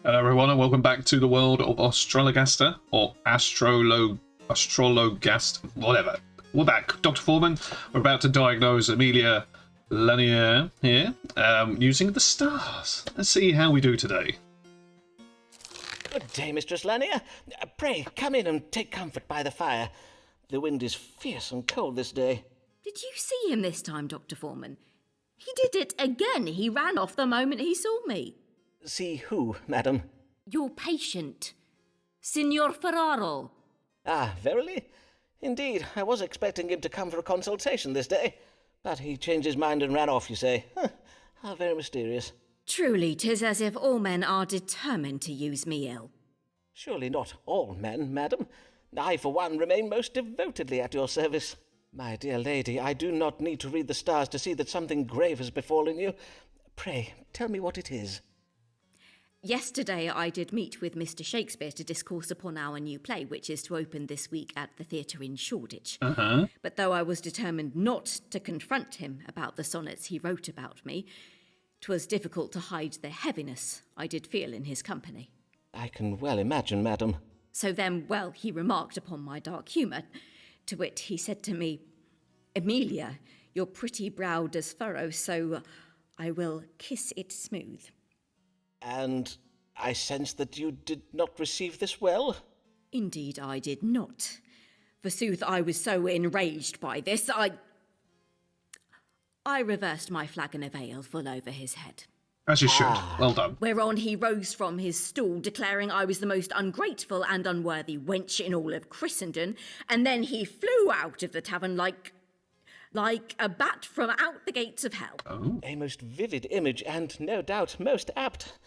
Hello everyone and welcome back to the world of Astrologaster, or Astrologast, whatever. We're back. Dr. Forman, we're about to diagnose Amelia Lanier here, using the stars. Let's see how we do today. Good day, Mistress Lanier. Pray, come in and take comfort by the fire. The wind is fierce and cold this day. Did you see him this time, Dr. Forman? He did it again. He ran off the moment he saw me. See who, madam? Your patient, Signor Ferraro. Ah, verily? Indeed, I was expecting him to come for a consultation this day. But he changed his mind and ran off, you say. How very mysterious. Truly, 'tis as if all men are determined to use me ill. Surely not all men, madam. I, for one, remain most devotedly at your service. My dear lady, I do not need to read the stars to see that something grave has befallen you. Pray, tell me what it is. Yesterday I did meet with Mr. Shakespeare to discourse upon our new play, which is to open this week at the theatre in Shoreditch. But though I was determined not to confront him about the sonnets he wrote about me, 'twas difficult to hide the heaviness I did feel in his company. I can well imagine, madam. So then, well, he remarked upon my dark humour. To wit, he said to me, "Amelia, your pretty brow does furrow, so I will kiss it smooth." And I sense that you did not receive this well? Indeed, I did not. Forsooth, I was so enraged by this, I reversed my flagon of ale full over his head. As you should. Well done. Whereon he rose from his stool, declaring I was the most ungrateful and unworthy wench in all of Christendom, and then he flew out of the tavern like a bat from out the gates of hell. Oh. A most vivid image, and no doubt most apt.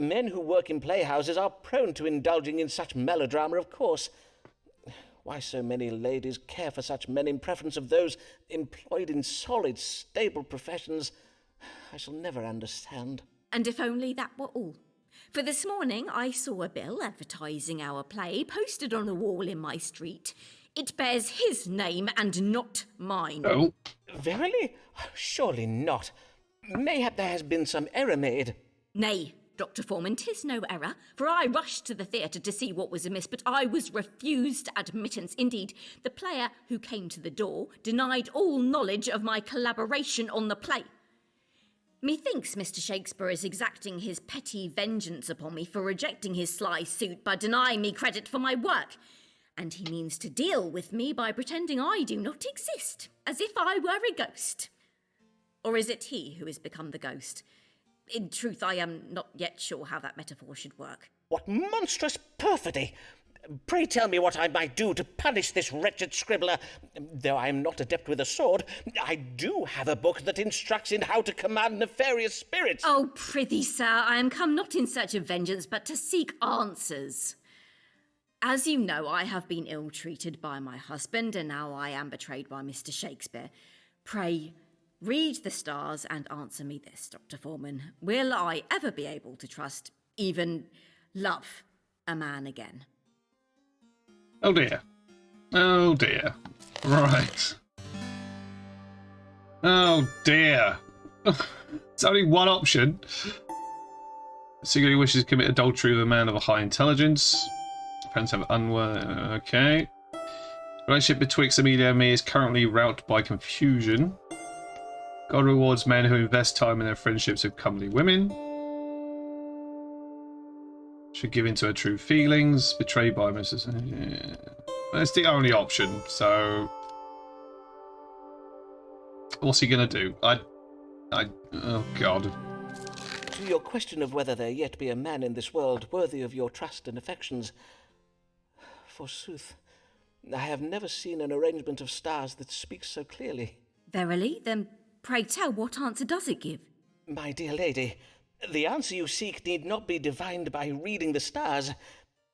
Men who work in playhouses are prone to indulging in such melodrama, of course. Why so many ladies care for such men in preference of those employed in solid, stable professions, I shall never understand. And if only that were all. For this morning I saw a bill advertising our play posted on a wall in my street. It bears his name and not mine. Oh. Verily? Surely not. Mayhap there has been some error made. Nay, Dr. Forman, 'tis no error, for I rushed to the theatre to see what was amiss, but I was refused admittance. Indeed, the player who came to the door denied all knowledge of my collaboration on the play. Methinks Mr. Shakespeare is exacting his petty vengeance upon me for rejecting his sly suit by denying me credit for my work. And he means to deal with me by pretending I do not exist, as if I were a ghost. Or is it he who has become the ghost? In truth, I am not yet sure how that metaphor should work. What monstrous perfidy! Pray tell me what I might do to punish this wretched scribbler. Though I am not adept with a sword, I do have a book that instructs in how to command nefarious spirits. Oh, prithee, sir, I am come not in search of vengeance, but to seek answers. As you know, I have been ill-treated by my husband, and now I am betrayed by Mr. Shakespeare. Pray, read the stars and answer me this, Dr. Forman. Will I ever be able to trust, even love, a man again? Oh dear. Oh dear. Right. Oh dear. It's only one option. Secretly wishes to commit adultery with a man of a high intelligence. Parents have okay. Relationship betwixt Amelia and me is currently rout by confusion. God rewards men who invest time in their friendships with comely women. Should give in to her true feelings. Betrayed by Mrs. Yeah. That's the only option, so what's he gonna do? Oh god. To your question of whether there yet be a man in this world worthy of your trust and affections, forsooth, I have never seen an arrangement of stars that speaks so clearly. Verily? Then pray tell, what answer does it give? My dear lady, the answer you seek need not be divined by reading the stars.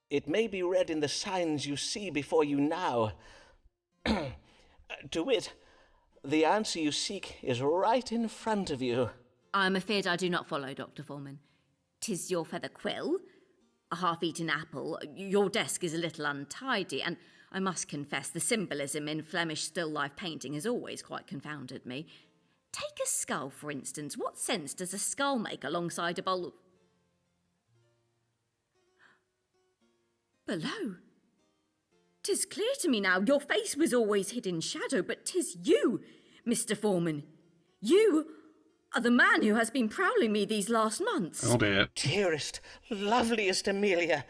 It may be read in the signs you see before you now. To wit, the answer you seek is right in front of you. I am afeard I do not follow, Dr. Forman. 'Tis your feather quill, a half-eaten apple, your desk is a little untidy, and I must confess the symbolism in Flemish still-life painting has always quite confounded me. Take a skull, for instance. What sense does a skull make alongside a bowl of... below. 'Tis clear to me now, your face was always hid in shadow, but 'tis you, Mr. Forman. You are the man who has been prowling me these last months. Oh dear. Dearest, loveliest Amelia,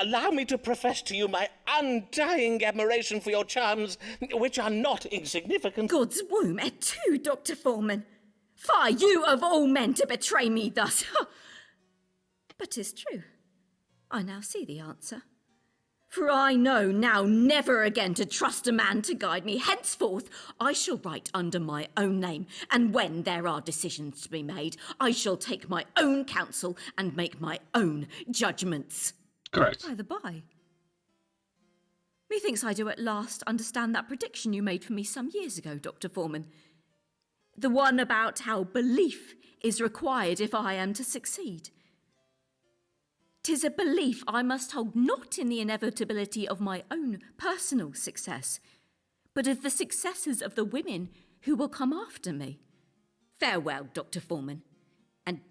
allow me to profess to you my undying admiration for your charms, which are not insignificant. God's womb, et tu, Dr. Forman. Fie, you of all men to betray me thus. But 'tis true. I now see the answer. For I know now never again to trust a man to guide me. Henceforth, I shall write under my own name, and when there are decisions to be made, I shall take my own counsel and make my own judgments. Correct. By the by, methinks I do at last understand that prediction you made for me some years ago, Dr. Forman. The one about how belief is required if I am to succeed. 'Tis a belief I must hold not in the inevitability of my own personal success, but of the successes of the women who will come after me. Farewell, Dr. Forman, and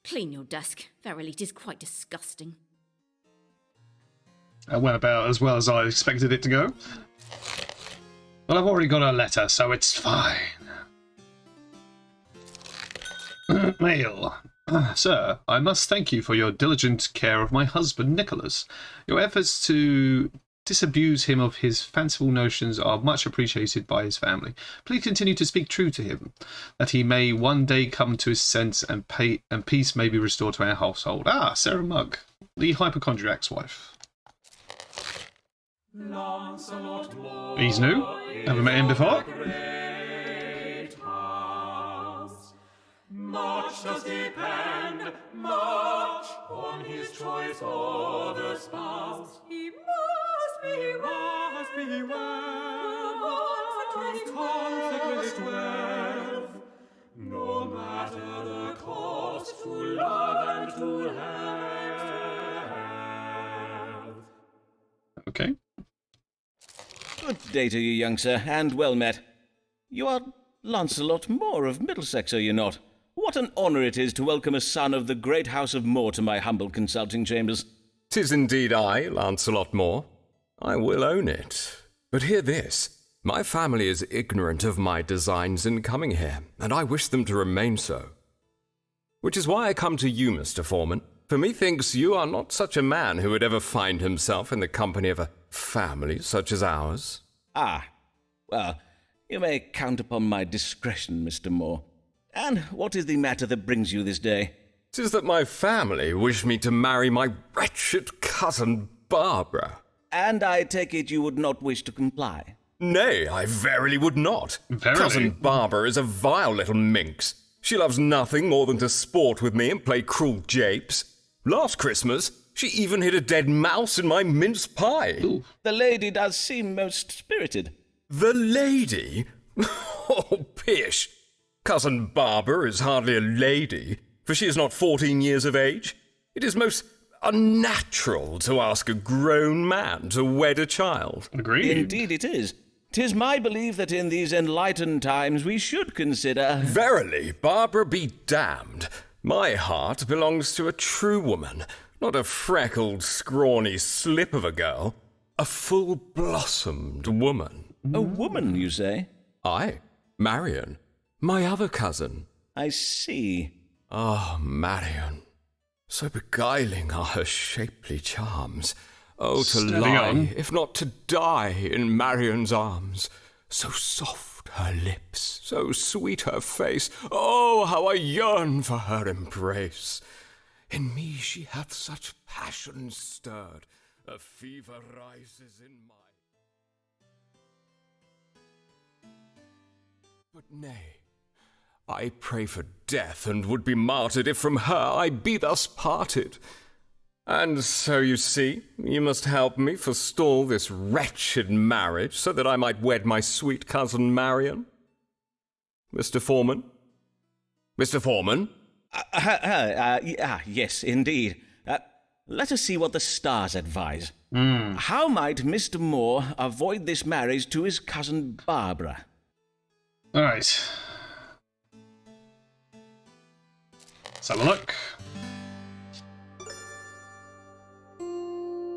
clean your desk. Verily, 'tis quite disgusting. It went about as well as I expected it to go. Well, I've already got a letter, so it's fine. Mail. Sir, I must thank you for your diligent care of my husband, Nicholas. Your efforts to disabuse him of his fanciful notions are much appreciated by his family. Please continue to speak true to him, that he may one day come to his sense and peace may be restored to our household. Ah, Sarah Mugg, the hypochondriac's wife. He's new. Haven't met him before. Much does depend, much, on his choice of a spouse. He must be well, to consecrate wealth, no matter the cost, to love and to have. Okay. Good day to you, young sir, and well met. You are Lancelot Moore of Middlesex, are you not? What an honour it is to welcome a son of the great house of Moore to my humble consulting chambers. 'Tis indeed I, Lancelot Moore. I will own it. But hear this. My family is ignorant of my designs in coming here, and I wish them to remain so. Which is why I come to you, Mr. Forman, for methinks you are not such a man who would ever find himself in the company of a family such as ours. Ah, well, you may count upon my discretion, Mr. Moore. And what is the matter that brings you this day? 'Tis that my family wish me to marry my wretched cousin Barbara. And I take it you would not wish to comply? Nay, I verily would not. Verily? Cousin Barbara is a vile little minx. She loves nothing more than to sport with me and play cruel japes. Last Christmas, she even hid a dead mouse in my mince pie. Ooh. The lady does seem most spirited. The lady? Oh, pish! Cousin Barbara is hardly a lady, for she is not 14 years of age. It is most unnatural to ask a grown man to wed a child. Agreed. Indeed it is. 'Tis my belief that in these enlightened times we should consider... Verily, Barbara be damned. My heart belongs to a true woman, not a freckled, scrawny slip of a girl. A full-blossomed woman. A woman, you say? Aye, Marion, my other cousin. I see. Ah, Marion. So beguiling are her shapely charms. Oh, to Steady lie, on. if not to die, in Marion's arms. So soft her lips, so sweet her face. Oh, how I yearn for her embrace. In me she hath such passion stirred, a fever rises in my... But nay, I pray for death, and would be martyred if from her I be thus parted. And so you see, you must help me forestall this wretched marriage, so that I might wed my sweet cousin Marion. Mr. Forman? Mr. Forman? Yes, indeed. Let us see what the stars advise. How might Mr. Moore avoid this marriage to his cousin Barbara? All right. Let's have a look.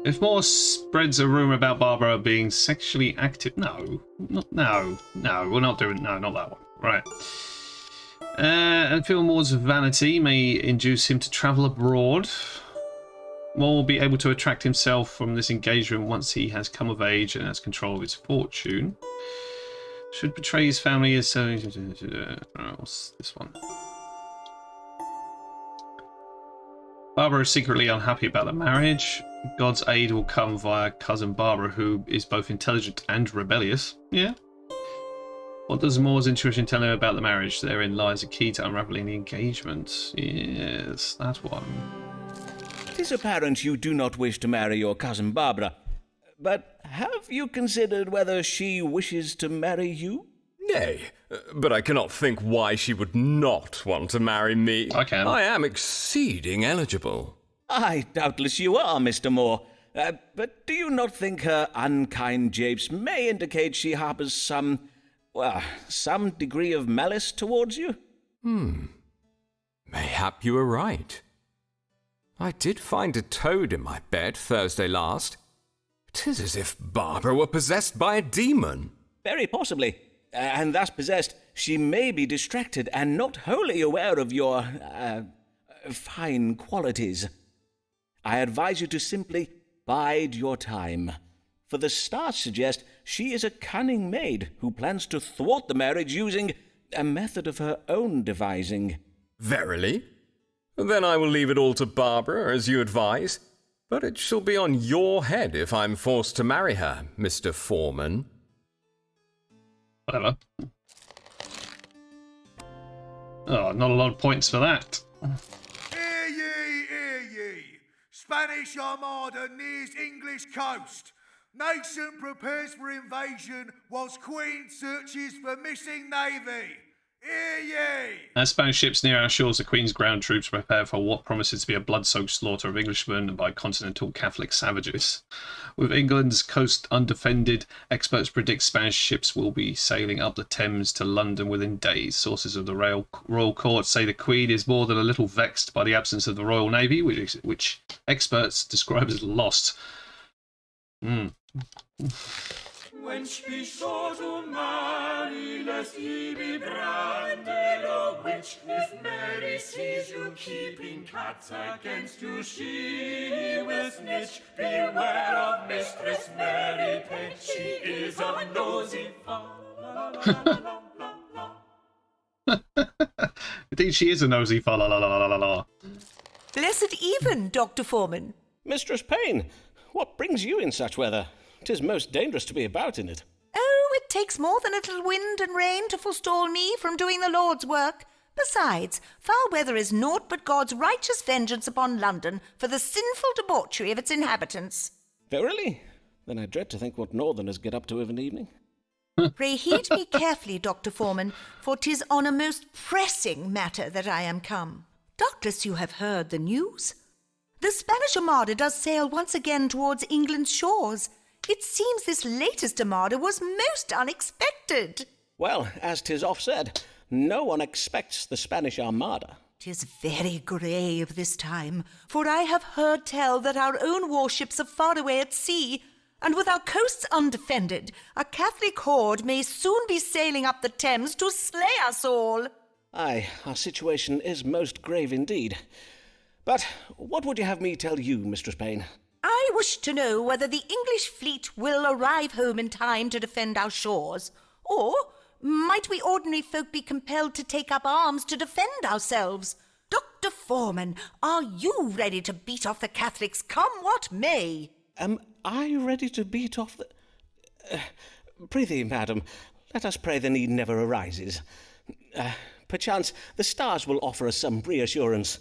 If Moore spreads a rumor about Barbara being sexually active, no, we're not doing not that one. Right. And feel Moore's vanity may induce him to travel abroad. Moore will be able to attract himself from this engagement once he has come of age and has control of his fortune. Should betray his family as so. What's this one? Barbara is secretly unhappy about the marriage. God's aid will come via cousin Barbara, who is both intelligent and rebellious. Yeah. What does Moore's intuition tell him about the marriage? Therein lies a key to unraveling the engagement. Yes, that one. It is apparent you do not wish to marry your cousin Barbara, but have you considered whether she wishes to marry you? Nay, but I cannot think why she would not want to marry me. I can. I am exceeding eligible. Aye, doubtless you are, Mr. Moore. But do you not think her unkind japes may indicate she harbours some degree of malice towards you? Mayhap you are right. I did find a toad in my bed Thursday last. 'Tis as if Barbara were possessed by a demon. Very possibly. And thus possessed, she may be distracted and not wholly aware of your, fine qualities. I advise you to simply bide your time, for the stars suggest she is a cunning maid who plans to thwart the marriage using a method of her own devising. Verily? Then I will leave it all to Barbara, as you advise. But it shall be on your head if I'm forced to marry her, Mr. Forman. Whatever. Oh, not a lot of points for that. Hear ye, hear ye. Spanish Armada nears English coast. Nation prepares for invasion whilst Queen searches for missing navy. Hear ye. As Spanish ships near our shores, the Queen's ground troops prepare for what promises to be a blood-soaked slaughter of Englishmen by continental Catholic savages. With England's coast undefended, experts predict Spanish ships will be sailing up the Thames to London within days. Sources of the Royal Court say the Queen is more than a little vexed by the absence of the Royal Navy, which experts describe as lost. Wench, be sure to marry, lest ye be branded a witch. If Mary sees you keeping cats against you, she will snitch. Beware of Mistress Mary Payne, she is a nosy Indeed, she is a nosy fa la la la la la la. Blessed even, Dr. Forman. Mistress Payne, what brings you in such weather? 'Tis most dangerous to be about in it. Oh, it takes more than a little wind and rain to forestall me from doing the Lord's work. Besides, foul weather is naught but God's righteous vengeance upon London for the sinful debauchery of its inhabitants. Verily? Then I dread to think what northerners get up to of an evening. Pray heed me carefully, Dr. Forman, for 'tis on a most pressing matter that I am come. Doubtless you have heard the news. The Spanish Armada does sail once again towards England's shores. It seems this latest Armada was most unexpected. Well, as 'tis oft said, no one expects the Spanish Armada. 'Tis very grave this time, for I have heard tell that our own warships are far away at sea, and with our coasts undefended, a Catholic horde may soon be sailing up the Thames to slay us all. Aye, our situation is most grave indeed. But what would you have me tell you, Mistress Payne? I wish to know whether the English fleet will arrive home in time to defend our shores, or might we ordinary folk be compelled to take up arms to defend ourselves? Dr. Forman, are you ready to beat off the Catholics, come what may? Am I ready to beat off the... Prithee, madam, let us pray the need never arises. Perchance the stars will offer us some reassurance.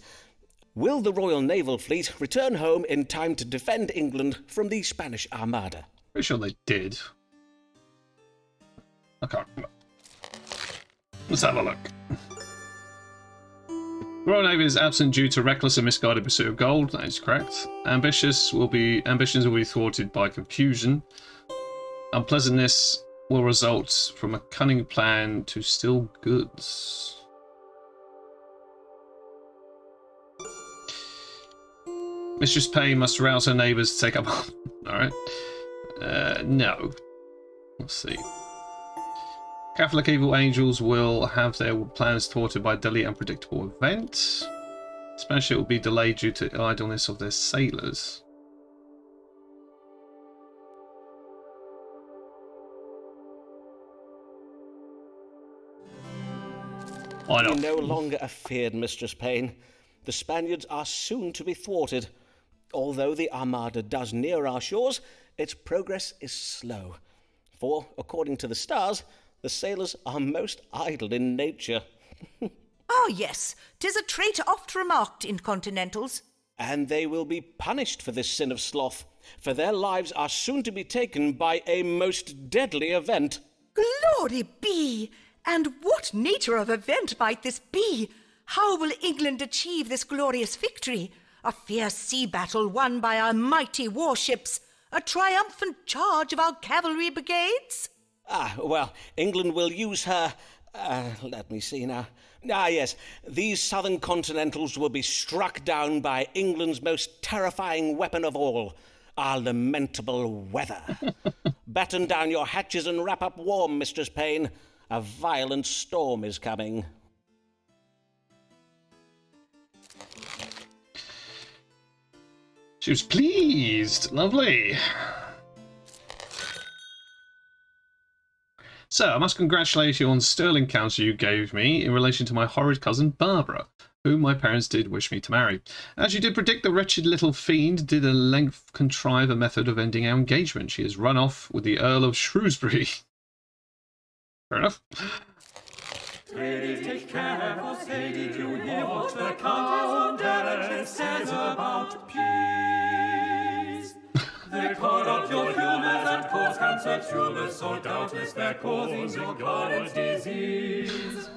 Will the Royal Naval Fleet return home in time to defend England from the Spanish Armada? Pretty sure they did. I can't remember. Let's have a look. The Royal Navy is absent due to reckless and misguided pursuit of gold. That is correct. Ambitions will be thwarted by confusion. Unpleasantness will result from a cunning plan to steal goods. Mistress Payne must rouse her neighbours to take up... Alright. No. Let's see. Catholic evil angels will have their plans thwarted by a deadly unpredictable event. Especially it will be delayed due to idleness of their sailors. Why not? Be no longer afeard, Mistress Payne. The Spaniards are soon to be thwarted. Although the Armada does near our shores, its progress is slow. For, according to the stars, the sailors are most idle in nature. Ah, yes, 'tis a trait oft remarked in continentals. And they will be punished for this sin of sloth, for their lives are soon to be taken by a most deadly event. Glory be! And what nature of event might this be? How will England achieve this glorious victory? A fierce sea battle won by our mighty warships? A triumphant charge of our cavalry brigades? Well, England will use her... let me see now. Yes, these southern continentals will be struck down by England's most terrifying weapon of all, our lamentable weather. Batten down your hatches and wrap up warm, Mistress Payne. A violent storm is coming. She was pleased. Lovely. So, I must congratulate you on sterling counsel you gave me in relation to my horrid cousin Barbara, whom my parents did wish me to marry. As you did predict, the wretched little fiend did at length contrive a method of ending our engagement. She has run off with the Earl of Shrewsbury. Fair enough. Pray take care, for say, did you hear what the Countess Derek says about peace? They corrupt your humours and cause cancer tumors, so doubtless they're causing your goddess disease.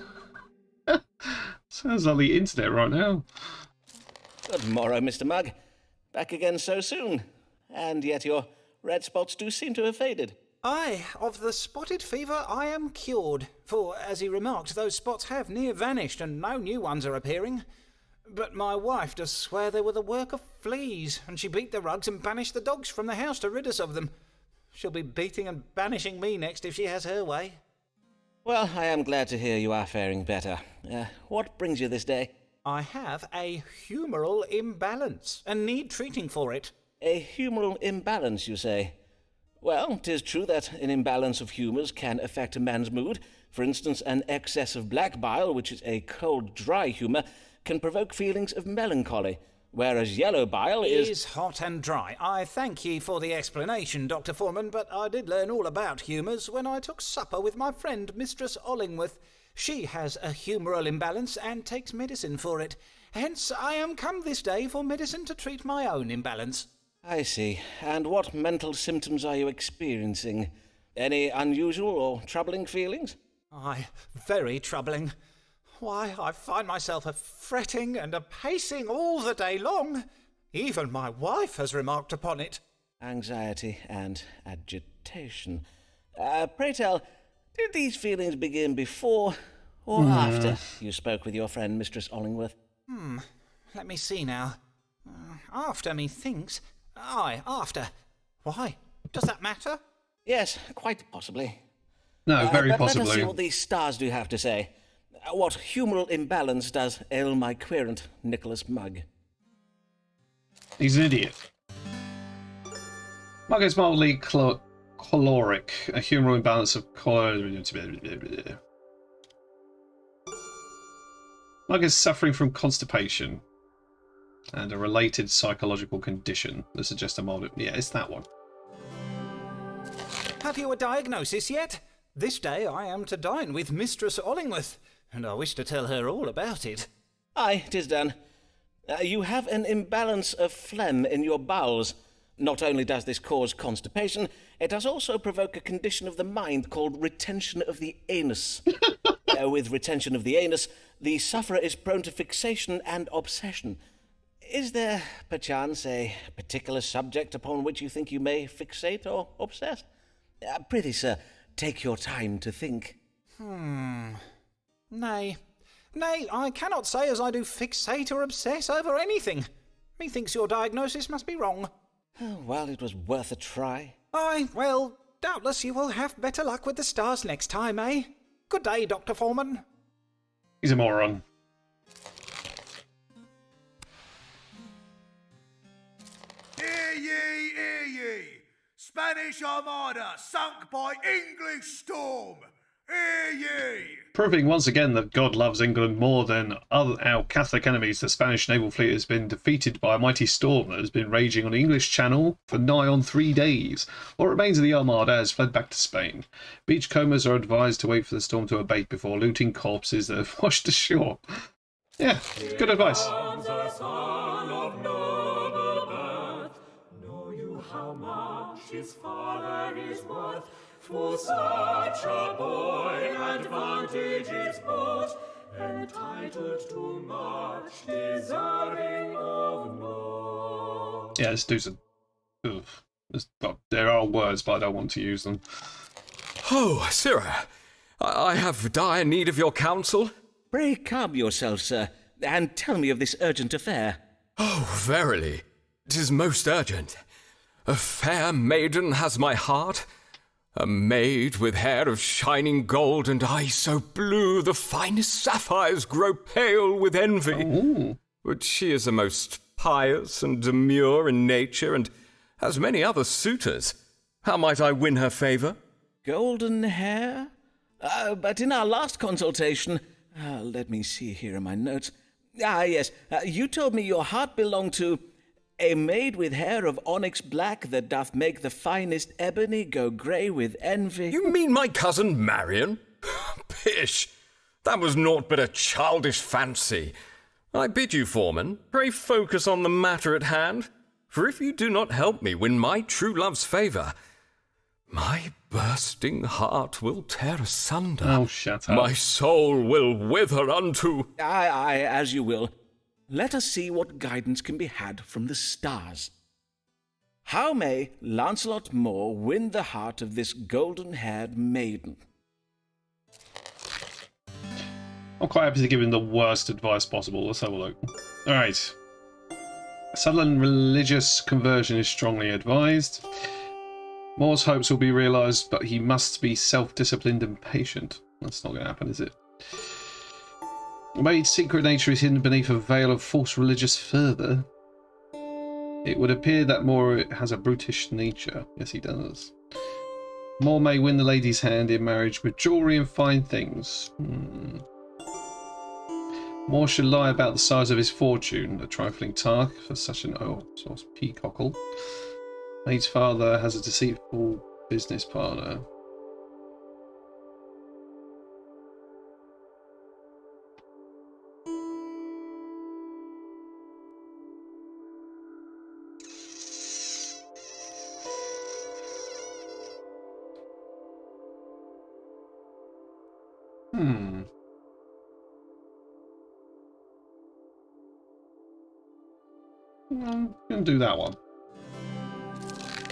Sounds like the internet right now. Good morrow, Mr. Mugg. Back again so soon. And yet your red spots do seem to have faded. Aye, of the spotted fever I am cured, for, as he remarked, those spots have near vanished and no new ones are appearing. But my wife does swear they were the work of fleas, and she beat the rugs and banished the dogs from the house to rid us of them. She'll be beating and banishing me next if she has her way. Well, I am glad to hear you are faring better. What brings you this day? I have a humoral imbalance, and need treating for it. A humoral imbalance, you say? Well, 'tis true that an imbalance of humours can affect a man's mood. For instance, an excess of black bile, which is a cold, dry humour, can provoke feelings of melancholy, whereas yellow bile is hot and dry. I thank ye for the explanation, Dr. Forman, but I did learn all about humours when I took supper with my friend, Mistress Ollingworth. She has a humoral imbalance and takes medicine for it. Hence, I am come this day for medicine to treat my own imbalance. I see. And what mental symptoms are you experiencing? Any unusual or troubling feelings? Aye, very troubling. Why, I find myself a-fretting and a-pacing all the day long. Even my wife has remarked upon it. Anxiety and agitation. Pray tell, did these feelings begin before or after you spoke with your friend, Mistress Ollingworth? Let me see now. After, methinks. Aye, after. Why? Does that matter? Yes, quite possibly. No, very but possibly. Let us see what these stars do have to say. What humoral imbalance does ail my querent, Nicholas Mugg? He's an idiot. Mugg is mildly choleric, a humoral imbalance of Mugg is suffering from constipation and a related psychological condition that suggests a mild... Yeah, it's that one. Have you a diagnosis yet? This day I am to dine with Mistress Ollingworth, and I wish to tell her all about it. Aye, 'tis done. You have an imbalance of phlegm in your bowels. Not only does this cause constipation, it does also provoke a condition of the mind called retention of the anus. With retention of the anus, the sufferer is prone to fixation and obsession. Is there, perchance, a particular subject upon which you think you may fixate or obsess? Prithee, sir, take your time to think. Nay, I cannot say as I do fixate or obsess over anything. Methinks your diagnosis must be wrong. Oh, well, it was worth a try. Aye, well, doubtless you will have better luck with the stars next time, eh? Good day, Dr. Forman. He's a moron. Hear ye, hear ye! Spanish Armada sunk by English storm! Hear ye! Proving once again that God loves England more than our Catholic enemies, the Spanish naval fleet has been defeated by a mighty storm that has been raging on the English Channel for nigh on 3 days. What remains of the Armada has fled back to Spain. Beachcombers are advised to wait for the storm to abate before looting corpses that have washed ashore. Yeah, good advice. Comes a son of noble birth. Know you how much his father is worth? For such a boy advantage is bought, entitled to much, deserving of more. Yeah, this dude's a... Well, there are words, but I don't want to use them. Oh, sirrah, I have dire need of your counsel. Pray calm yourself, sir, and tell me of this urgent affair. Oh, verily, 'tis most urgent. A fair maiden has my heart, a maid with hair of shining gold and eyes so blue the finest sapphires grow pale with envy. Ooh. But she is a most pious and demure in nature, and has many other suitors. How might I win her favour? Golden hair? But in our last consultation... let me see here in my notes. Yes, you told me your heart belonged to a maid with hair of onyx black that doth make the finest ebony go grey with envy. You mean my cousin Marion? Pish! That was naught but a childish fancy. I bid you, Foreman, pray focus on the matter at hand, for if you do not help me win my true love's favour, my bursting heart will tear asunder. Oh, shut up. My soul will wither unto... Aye, as you will. Let us see what guidance can be had from the stars. How may Lancelot Moore win the heart of this golden-haired maiden? I'm quite happy to give him the worst advice possible. Let's have a look. Alright. Sudden religious conversion is strongly advised. Moore's hopes will be realised, but he must be self-disciplined and patient. That's not going to happen, is it? The maid's secret nature is hidden beneath a veil of false religious fervour. It would appear that Moore has a brutish nature. Yes, he does. Moore may win the lady's hand in marriage with jewellery and fine things. Moore should lie about the size of his fortune, a trifling task for such an peacockle. Maid's father has a deceitful business partner. I'm going to do that one.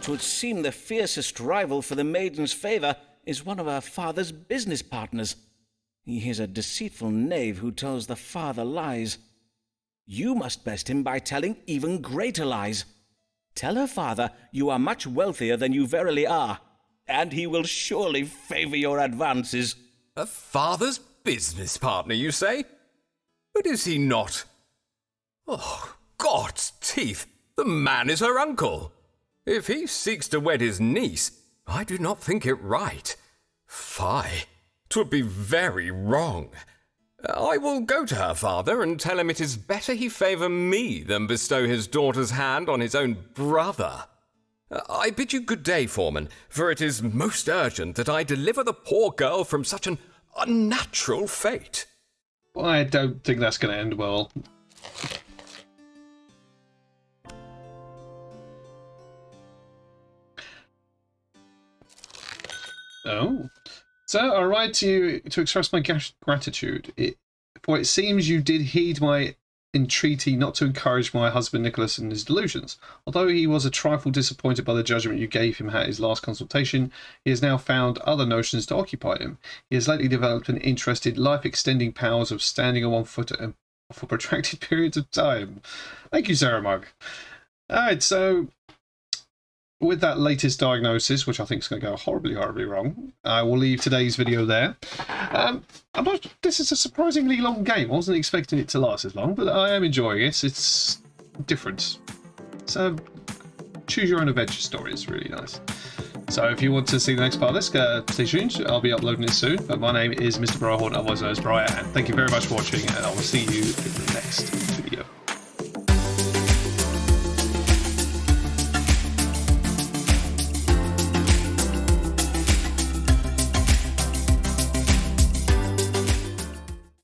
'Twould seem the fiercest rival for the maiden's favour is one of her father's business partners. He is a deceitful knave who tells the father lies. You must best him by telling even greater lies. Tell her father you are much wealthier than you verily are, and he will surely favour your advances. A father's business partner, you say? But is he not? Oh, God's teeth! The man is her uncle. If he seeks to wed his niece, I do not think it right. Fie, 'twould be very wrong. I will go to her father and tell him it is better he favour me than bestow his daughter's hand on his own brother. I bid you good day, Foreman, for it is most urgent that I deliver the poor girl from such an unnatural fate. I don't think that's going to end well. Oh. Sir, I write to you to express my gratitude. For it seems you did heed my entreaty not to encourage my husband Nicholas in his delusions. Although he was a trifle disappointed by the judgment you gave him at his last consultation, he has now found other notions to occupy him. He has lately developed an interested, life-extending powers of standing on one foot for protracted periods of time. Thank you, Sarah Mug. Alright, so with that latest diagnosis, which I think is going to go horribly, horribly wrong, I will leave today's video there. This is a surprisingly long game. I wasn't expecting it to last as long, but I am enjoying it. It's different. So, choose your own adventure story. It's really nice. So if you want to see the next part of this, stay tuned. I'll be uploading it soon. But my name is Mr. Brahorn, otherwise known as Brian. And thank you very much for watching, and I will see you in the next